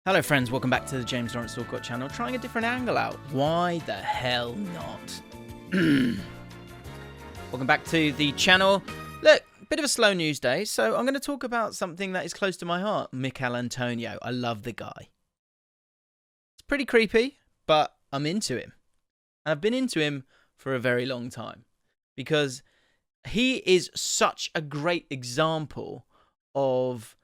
Hello friends, welcome back to the James Lawrence Allcott channel, trying a different angle out. Why the hell not? Welcome back to the channel. Look, bit of a slow news day, so I'm going to talk about something that is close to my heart. Michail Antonio. I love the guy. It's pretty creepy, but I'm into him. And I've been into him for a very long time because he is such a great example of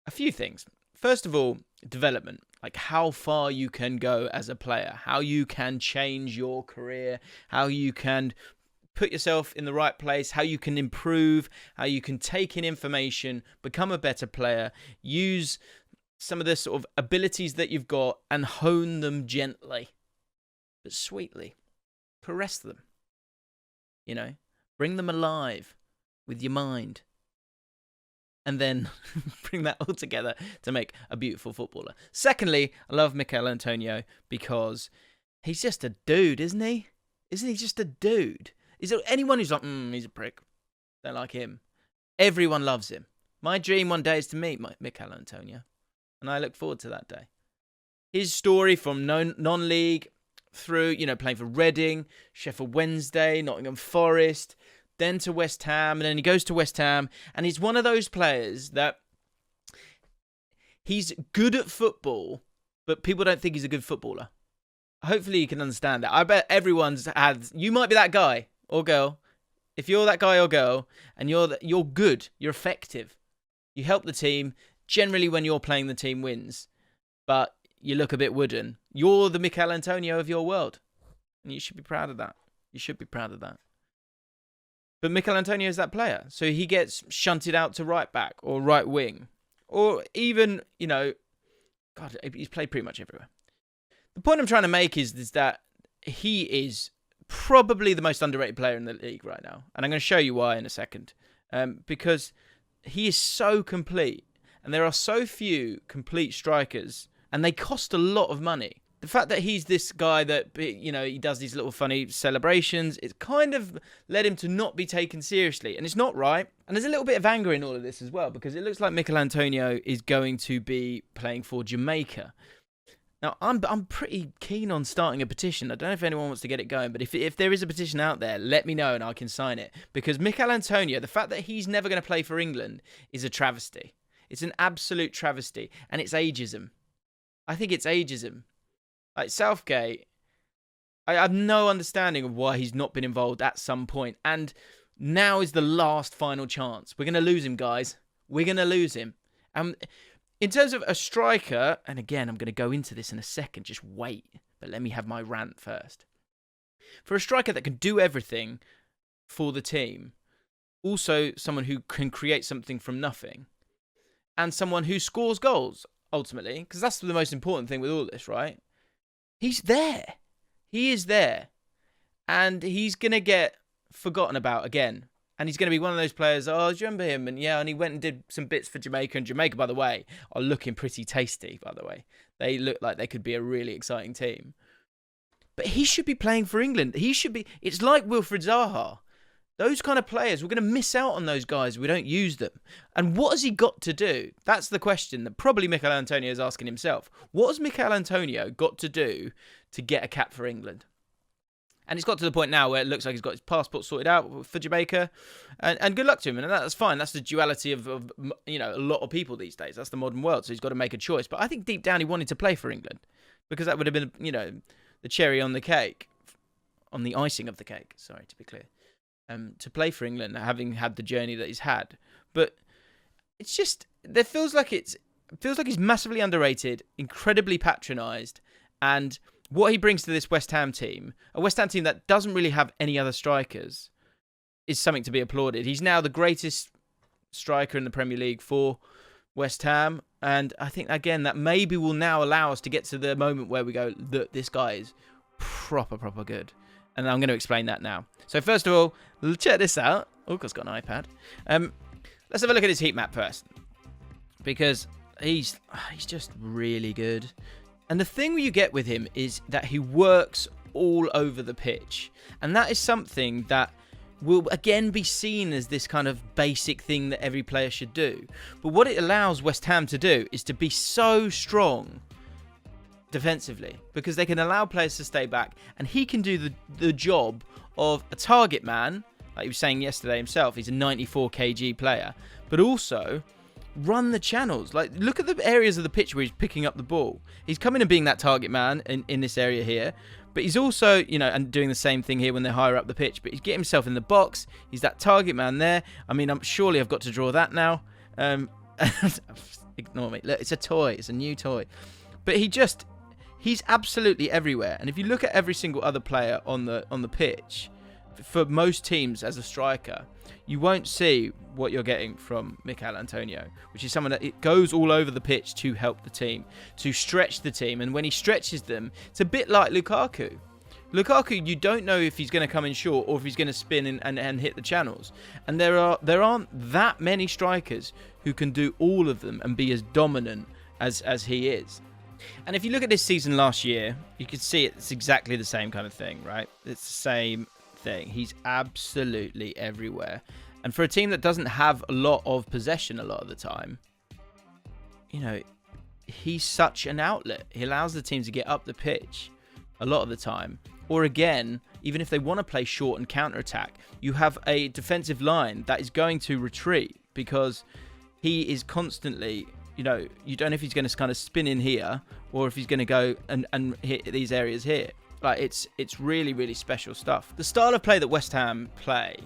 a few things. First of all, development, like how far you can go as a player, how you can change your career, how you can put yourself in the right place, how you can improve, how you can take in information, become a better player, use some of the sort of abilities that you've got and hone them gently, but sweetly. Caress them, bring them alive with your mind. And then bring that all together to make a beautiful footballer. Secondly, I love Michail Antonio because he's just a dude, isn't he? Isn't he just a dude? Is there anyone who's like, he's a prick? Don't like him. Everyone loves him. My dream one day is to meet Michail Antonio. And I look forward to that day. His story from non-league through, playing for Reading, Sheffield Wednesday, Nottingham Forest, then to West Ham, and then he goes to West Ham, and he's one of those players that he's good at football, but people don't think he's a good footballer. Hopefully you can understand that. I bet everyone's had, you might be that guy or girl. If you're that guy or girl, and you're good, you're effective, you help the team, generally when you're playing the team wins, but you look a bit wooden. You're the Michail Antonio of your world, and you should be proud of that. You should be proud of that. But Michail Antonio is that player. So he gets shunted out to right back or right wing. Or even, God, he's played pretty much everywhere. The point I'm trying to make is that he is probably the most underrated player in the league right now. And I'm going to show you why in a second. Because he is so complete. And there are so few complete strikers. And they cost a lot of money. The fact that he's this guy that, he does these little funny celebrations, it's kind of led him to not be taken seriously. And it's not right. And there's a little bit of anger in all of this as well, because it looks like Michail Antonio is going to be playing for Jamaica. Now, I'm pretty keen on starting a petition. I don't know if anyone wants to get it going, but if there is a petition out there, let me know and I can sign it. Because Michail Antonio, the fact that he's never going to play for England is a travesty. It's an absolute travesty. And it's ageism. I think it's ageism. Like Southgate, I have no understanding of why he's not been involved at some point. And now is the last final chance. We're going to lose him, guys. We're going to lose him. In terms of a striker, and again, I'm going to go into this in a second. Just wait. But let me have my rant first. For a striker that can do everything for the team, also someone who can create something from nothing, and someone who scores goals, ultimately, because that's the most important thing with all this, right? He's there. He is there. And he's going to get forgotten about again. And he's going to be one of those players, do you remember him? And yeah, and he went and did some bits for Jamaica. And Jamaica, by the way, are looking pretty tasty, by the way. They look like they could be a really exciting team. But he should be playing for England. It's like Wilfried Zaha. Those kind of players, we're going to miss out on those guys if we don't use them. And what has he got to do? That's the question that probably Michail Antonio is asking himself. What has Michail Antonio got to do to get a cap for England? And it's got to the point now where it looks like he's got his passport sorted out for Jamaica. And good luck to him. And that's fine. That's the duality of a lot of people these days. That's the modern world. So he's got to make a choice. But I think deep down he wanted to play for England. Because that would have been, the cherry on the cake. On the icing of the cake. Sorry, to be clear. To play for England, having had the journey that he's had. But it's just, it feels like he's massively underrated, incredibly patronised, and what he brings to this West Ham team, a West Ham team that doesn't really have any other strikers, is something to be applauded. He's now the greatest striker in the Premier League for West Ham, and I think, again, that maybe will now allow us to get to the moment where we go, look, this guy is proper good. And I'm going to explain that now. So first of all, check this out. Allcott's got an iPad. Let's have a look at his heat map first. Because he's just really good. And the thing you get with him is that he works all over the pitch. And that is something that will again be seen as this kind of basic thing that every player should do. But what it allows West Ham to do is to be so strong defensively, because they can allow players to stay back, and he can do the job of a target man, like he was saying yesterday himself. He's a 94 kg player, but also run the channels. Like, look at the areas of the pitch where he's picking up the ball. He's coming and being that target man in this area here, but he's also, and doing the same thing here when they're higher up the pitch, but he's getting himself in the box. He's that target man there. I mean, surely I've got to draw that now. Ignore me. Look, it's a toy. It's a new toy. But he's absolutely everywhere. And if you look at every single other player on the pitch, for most teams as a striker, you won't see what you're getting from Michail Antonio, which is someone that it goes all over the pitch to help the team, to stretch the team. And when he stretches them, it's a bit like Lukaku. Lukaku, you don't know if he's going to come in short or if he's going to spin and hit the channels. And there aren't that many strikers who can do all of them and be as dominant as he is. And if you look at this season last year, you can see it's exactly the same kind of thing, right? It's the same thing. He's absolutely everywhere. And for a team that doesn't have a lot of possession a lot of the time, he's such an outlet. He allows the team to get up the pitch a lot of the time. Or again, even if they want to play short and counter-attack, you have a defensive line that is going to retreat because he is constantly, you don't know if he's going to kind of spin in here or if he's going to go and hit these areas here. Like, it's really, really special stuff. The style of play that West Ham play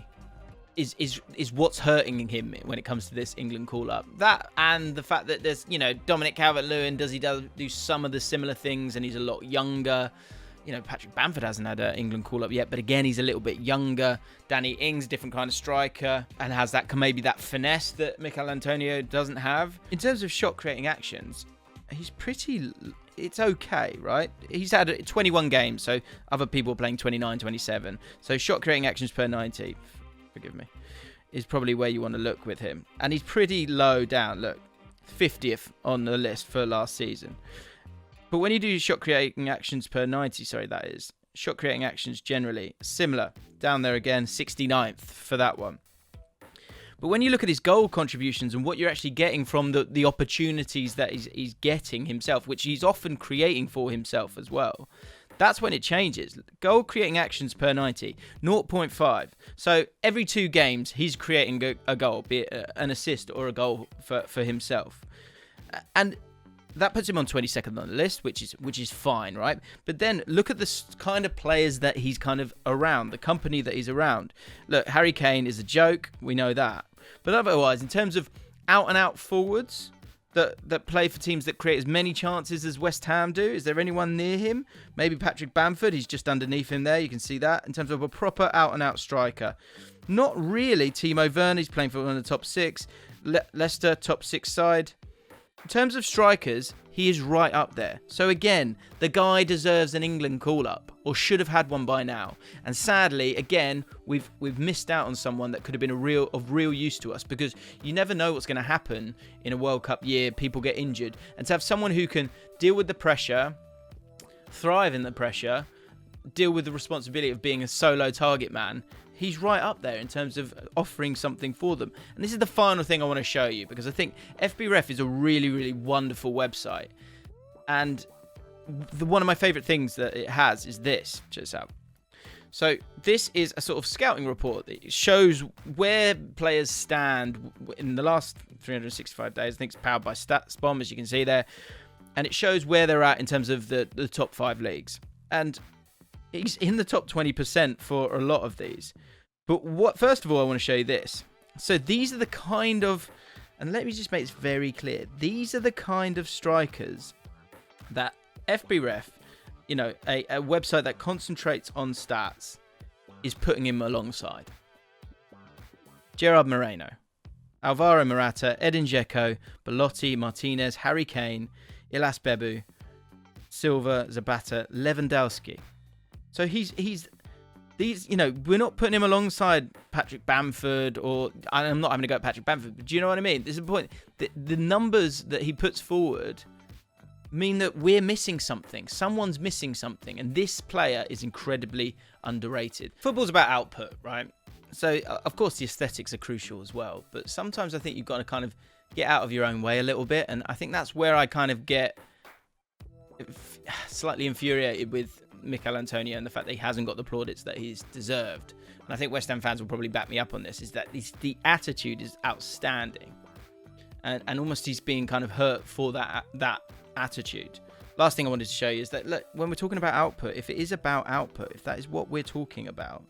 is what's hurting him when it comes to this England call-up. That and the fact that there's, Dominic Calvert-Lewin does do some of the similar things, and he's a lot younger. Patrick Bamford hasn't had an England call-up yet, but again, he's a little bit younger. Danny Ings, different kind of striker, and has maybe that finesse that Michail Antonio doesn't have. In terms of shot-creating actions, he's it's okay, right? He's had 21 games, so other people are playing 29, 27. So shot-creating actions per 90, forgive me, is probably where you want to look with him. And he's pretty low down, look, 50th on the list for last season. But when you do shot-creating actions per 90, shot-creating actions generally, similar. Down there again, 69th for that one. But when you look at his goal contributions and what you're actually getting from the opportunities that he's getting himself, which he's often creating for himself as well, that's when it changes. Goal creating actions per 90, 0.5. So every 2 games, he's creating a goal, be it an assist or a goal for himself. And that puts him on 22nd on the list, which is fine, right? But then look at the kind of players that he's kind of around, the company that he's around. Look, Harry Kane is a joke. We know that. But otherwise, in terms of out-and-out forwards that play for teams that create as many chances as West Ham do, is there anyone near him? Maybe Patrick Bamford. He's just underneath him there. You can see that. In terms of a proper out-and-out striker. Not really. Timo Werner, he's playing for one of the top 6. Leicester, top 6 side. In terms of strikers, he is right up there. So again, the guy deserves an England call-up, or should have had one by now. And sadly, again, we've missed out on someone that could have been of real use to us, because you never know what's going to happen in a World Cup year. People get injured, and to have someone who can deal with the pressure, thrive in the pressure, deal with the responsibility of being a solo target man, he's right up there in terms of offering something for them. And this is the final thing I want to show you, because I think FBref is a really, really wonderful website. And one of my favourite things that it has is this. Check this out. So this is a sort of scouting report that shows where players stand in the last 365 days. I think it's powered by StatsBomb, as you can see there. And it shows where they're at in terms of the top 5 leagues. And he's in the top 20% for a lot of these. But first of all, I want to show you this. So these are the kind of, and let me just make this very clear, these are the kind of strikers that FBref, a website that concentrates on stats, is putting him alongside. Gerard Moreno, Alvaro Morata, Edin Dzeko, Belotti, Martinez, Harry Kane, Ilas Bebu, Silva, Zapata, Lewandowski. So he's these, we're not putting him alongside Patrick Bamford, or I'm not having to go at Patrick Bamford, but do you know what I mean? This is the point. The numbers that he puts forward mean that we're missing something. Someone's missing something, and this player is incredibly underrated. Football's about output, right? So, of course, the aesthetics are crucial as well. But sometimes I think you've got to kind of get out of your own way a little bit. And I think that's where I kind of get slightly infuriated with Michail Antonio and the fact that he hasn't got the plaudits that he's deserved. And I think West Ham fans will probably back me up on this, is that the attitude is outstanding. And almost he's being kind of hurt for that attitude. Last thing I wanted to show you is that, look, when we're talking about output, if it is about output, if that is what we're talking about,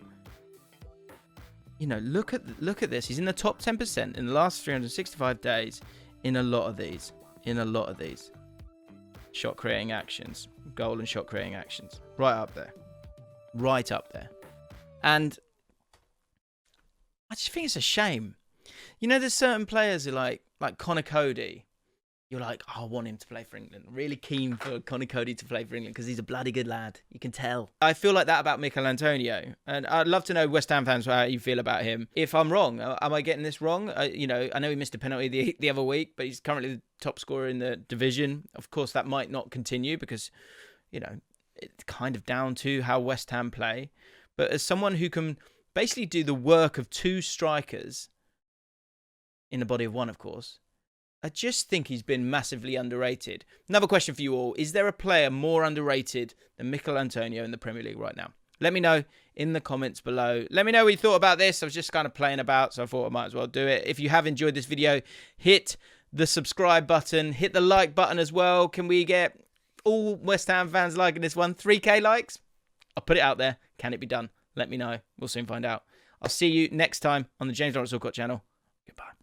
you know, look at this. He's in the top 10% in the last 365 days in a lot of these. Shot creating actions, goal and shot creating actions. Right up there. And I just think it's a shame. You know, there's certain players who like Connor Cody. You're like, oh, I want him to play for England. Really keen for Connor Cody to play for England because he's a bloody good lad. You can tell. I feel like that about Michail Antonio. And I'd love to know, West Ham fans, how you feel about him. If I'm wrong, am I getting this wrong? You know, I know he missed a penalty the other week, but he's currently the top scorer in the division. Of course, that might not continue because, you know, it's kind of down to how West Ham play. But as someone who can basically do the work of two strikers in the body of one, of course, I just think he's been massively underrated. Another question for you all. Is there a player more underrated than Michail Antonio in the Premier League right now? Let me know in the comments below. Let me know what you thought about this. I was just kind of playing about, so I thought I might as well do it. If you have enjoyed this video, hit the subscribe button. Hit the like button as well. Can we get all West Ham fans liking this one? 3K likes? I'll put it out there. Can it be done? Let me know. We'll soon find out. I'll see you next time on the James Lawrence Allcott channel. Goodbye.